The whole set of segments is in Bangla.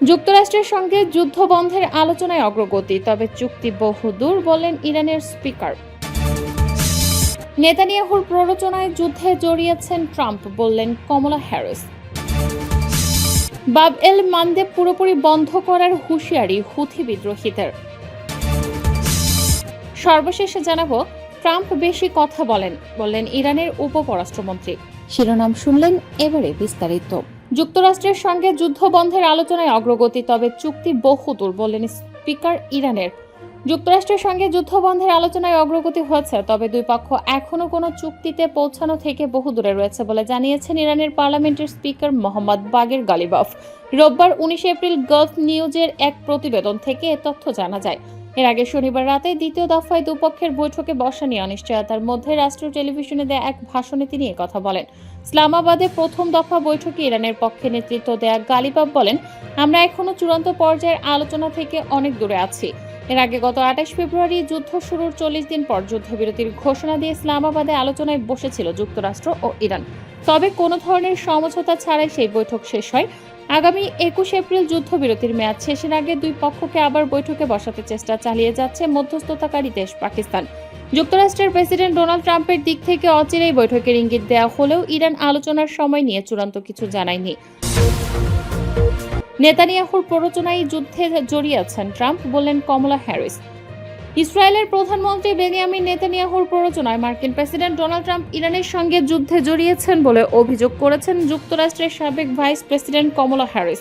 যুক্তরাষ্ট্রের সঙ্গে যুদ্ধ বন্ধের আলোচনায় অগ্রগতি, তবে চুক্তি বহুদূর বললেন ইরানের স্পিকার। নেতানিয়াহুর প্ররোচনায় যুদ্ধে জড়িয়েছেন ট্রাম্প বললেন কমলা হ্যারিস। বাব এল মানদেব পুরোপুরি বন্ধ করার হুঁশিয়ারি হুথি বিদ্রোহীদের। সর্বশেষে জানাবো, ট্রাম্প বেশি কথা বললেন ইরানের উপপররাষ্ট্রমন্ত্রী। শিরোনাম শুনলেন, এবারে বিস্তারিত। যুক্তরাষ্ট্রের সঙ্গে যুদ্ধ বন্ধের আলোচনায় অগ্রগতি, তবে চুক্তি বহুদূর বললেন স্পিকার ইরানের। যুক্তরাষ্ট্রের সঙ্গে যুদ্ধ বন্ধের আলোচনায় অগ্রগতি হয়েছে, তবে দুই পক্ষ এখনো কোনো চুক্তিতে পৌঁছানো থেকে বহুদূরে রয়েছে বলে জানিয়েছেন ইরানের পার্লামেন্টের স্পিকার মোহাম্মদ বাগের গালিবাফ। রোববার 19 এপ্রিল গালফ নিউজের এক প্রতিবেদন থেকে এ তথ্য জানা যায়। এর আগে শনিবার রাতে দ্বিতীয় দফায় দুপক্ষের বৈঠকে বসা নিয়ে অনিশ্চয়তার মধ্যে রাষ্ট্রীয় টেলিভিশনে দেয়া এক ভাষণে তিনি কথা বলেন। ইসলামাবাদে প্রথম দফা বৈঠকে ইরানের পক্ষে নেতৃত্ব দেয়া গালিবাফ বলেন, আমরা এখনো চূড়ান্ত পর্যায়ের আলোচনা থেকে অনেক দূরে আছি। এর আগে গত 28 ফেব্রুয়ারি যুদ্ধ শুরুর 40 দিন পর যুদ্ধবিরতির ঘোষণা দিয়ে ইসলামাবাদে আলোচনায় বসেছিল যুক্তরাষ্ট্র ও ইরান। তবে কোনো ধরনের সমঝোতা ছাড়াই সেই বৈঠক শেষ হয়। আগামী 21 এপ্রিল যুদ্ধবিরতির মেয়াদ শেষের আগে দুই পক্ষকে আবার বৈঠকে বসাতে চেষ্টা চালিয়ে যাচ্ছে মধ্যস্থতাকারী দেশ পাকিস্তান। যুক্তরাষ্ট্রের প্রেসিডেন্ট ডোনাল্ড ট্রাম্পের দিক থেকে অচিরেই বৈঠকের ইঙ্গিত দেওয়া হলেও ইরান আলোচনার সময় নিয়ে চূড়ান্ত কিছু জানায়নি। নেতানিয়াহুর প্ররোচনায় যুদ্ধে জড়িয়েছেন ট্রাম্প বললেন কমলা হ্যারিস। ইসরায়েলের প্রধানমন্ত্রী বেনিয়ামিন নেতানিয়াহুর প্ররোচনায় মার্কিন প্রেসিডেন্ট ডোনাল্ড ট্রাম্প ইরানের সঙ্গে যুদ্ধে জড়িয়েছেন বলে অভিযোগ করেছেন যুক্তরাষ্ট্রের সাবেক ভাইস প্রেসিডেন্ট কমলা হ্যারিস।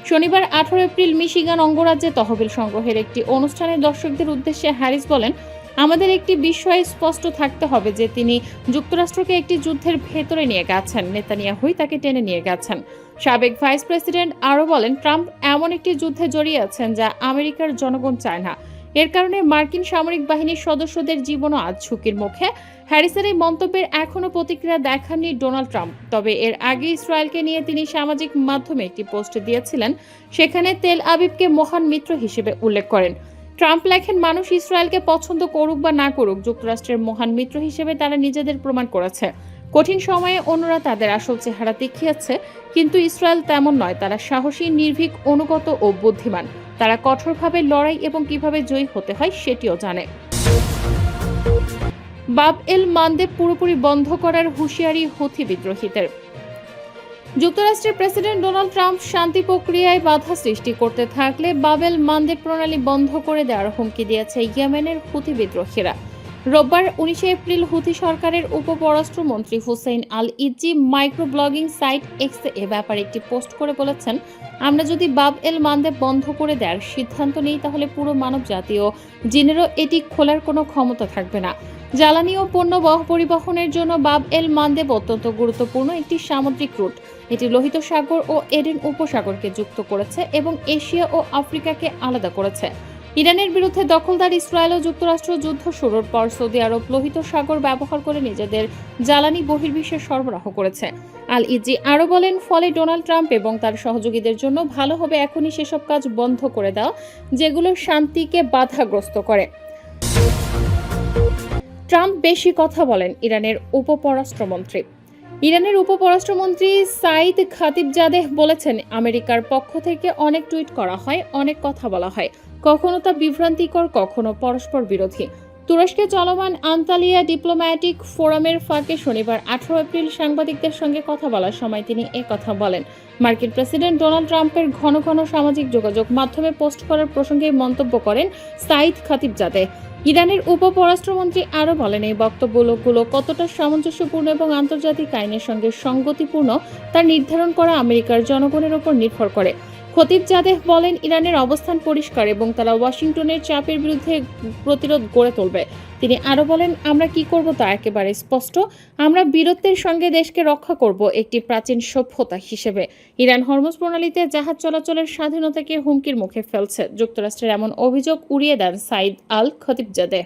শনিবার 18 এপ্রিল মিশিগান অঙ্গরাজ্যে তহবিল সংগ্রহের একটি অনুষ্ঠানে দর্শকদের উদ্দেশ্যে হ্যারিস বলেন, আমাদের একটি বিষয়ে স্পষ্ট থাকতে হবে যে তিনি যুক্তরাষ্ট্রকে একটি যুদ্ধের ভেতরে নিয়ে গেছেন, নেতানিয়াহুই তাকে টেনে নিয়ে গেছেন। সাবেক ভাইস প্রেসিডেন্ট আরও বলেন, ট্রাম্প এমন একটি যুদ্ধে জড়িয়েছেন যা আমেরিকার জনগণ চায় না। এর কারণে মার্কিন সামরিক বাহিনীর সদস্যদের জীবনও আজ ঝুঁকির মুখে। হ্যারিসের এই মন্তব্যের এখনও প্রতিক্রিয়া দেখাননি ডোনাল্ড ট্রাম্প। তবে এর আগে ইসরায়েলকে নিয়ে তিনি সামাজিক মাধ্যমে একটি পোস্ট দিয়েছিলেন। সেখানে তেল আবিবকে মহান মিত্র হিসেবে উল্লেখ করেন। ট্রাম্প লেখেন, মানুষ ইসরায়েলকে পছন্দ করুক বা না করুক, যুক্তরাষ্ট্রের মহান মিত্র হিসেবে তারা নিজেদের প্রমাণ করেছে। কঠিন সময়ে অন্যরা তাদের আসল চেহারা দেখিয়েছে, কিন্তু ইসরায়েল তেমন নয়। তারা সাহসী, নির্ভীক, অনুগত ও বুদ্ধিমান। তারা কঠোরভাবে লড়াই এবং কিভাবে জয়ী হতে হয় সেটিও জানে। বাব এল মানদেব পুরোপুরি বন্ধ করার হুঁশিয়ারি হুথি বিদ্রোহীদের। যুক্তরাষ্ট্রের প্রেসিডেন্ট ডোনাল্ড ট্রাম্প শান্তি প্রক্রিয়ায় বাধা সৃষ্টি করতে থাকলে বাব এল মানদেব প্রণালী বন্ধ করে দেওয়ার হুমকি দিয়েছে ইয়েমেনের হুথি বিদ্রোহীরা। রোববার 19 এপ্রিল হুথি সরকারের উপপররাষ্ট্রমন্ত্রী হুসেইন আল ইজি মাইক্রো ব্লগিং সাইট এক্সে এ ব্যাপারে একটি পোস্ট করে বলেছেন, আমরা যদি বাব এল মানদেব বন্ধ করে দেওয়ার সিদ্ধান্ত নিই তাহলে পুরো মানব জাতীয় জিনেরও এটি খোলার কোনো ক্ষমতা থাকবে না। জ্বালানি ও পণ্য পরিবহনের জন্য বাব এল মানদেব অত্যন্ত গুরুত্বপূর্ণ একটি সামুদ্রিক রুট। এটি লোহিত সাগর ও এডেন উপসাগরকে যুক্ত করেছে এবং এশিয়া ও আফ্রিকাকে আলাদা করেছে। ইরানের বিরুদ্ধে দখলদার ইসরায়েল ও যুক্তরাষ্ট্র যুদ্ধ শুরুর পর সৌদি আরব লোহিত সাগর ব্যবহার করে নিজেদের জ্বালানি বহির্বিশ্বে সরবরাহ করেছে। আল ইজি আরও বলেন, ফলে ডোনাল্ড ট্রাম্প এবং তার সহযোগীদের জন্য ভালো হবে এখনই সেসব কাজ বন্ধ করে দেওয়া যেগুলো শান্তিকে বাধাগ্রস্ত করে। ট্রাম্প বেশি কথা বলেন ইরানের উপপররাষ্ট্রমন্ত্রী। ইরানের উপপররাষ্ট্রমন্ত্রী সাইদ খাতিবজাদেহ বলেছেন, আমেরিকার পক্ষ থেকে অনেক টুইট করা হয়, অনেক কথা বলা হয়, কখনো তা বিভ্রান্তিকর, কখনো পরস্পর বিরোধী। তুরস্কে চলমান আন্তালিয়া ডিপ্লোম্যাটিক ফোরামের ফাঁকে শনিবার 18 এপ্রিল সাংবাদিকদের সঙ্গে কথা বলার সময় তিনি কথা বলেন। মার্কিন প্রেসিডেন্ট ডোনাল্ড ট্রাম্পের ঘন ঘন সামাজিক যোগাযোগ মাধ্যমে পোস্ট করার প্রসঙ্গে মন্তব্য করেন সাইদ খাতিবজাদেহ। ইরানের উপপররাষ্ট্রমন্ত্রী আরও বলেন, এই বক্তব্যগুলো কতটা সামঞ্জস্যপূর্ণ এবং আন্তর্জাতিক আইনের সঙ্গে সঙ্গতিপূর্ণ তা নির্ধারণ করা আমেরিকার জনগণের উপর নির্ভর করে। খতিবজাদেহ বলেন, ইরানের অবস্থান পরিষ্কার এবং তারা ওয়াশিংটনের চাপের বিরুদ্ধে প্রতিরোধ গড়ে তুলবে। তিনি আরও বলেন, আমরা কি করব তা একেবারে স্পষ্ট। আমরা বীরত্বের সঙ্গে দেশকে রক্ষা করব একটি প্রাচীন সভ্যতা হিসেবে। ইরান হরমুজ প্রণালীতে জাহাজ চলাচলের স্বাধীনতাকে হুমকির মুখে ফেলছে। যুক্তরাষ্ট্রের এমন অভিযোগ উড়িয়ে দেন সাইদ আল খতিবজাদেহ।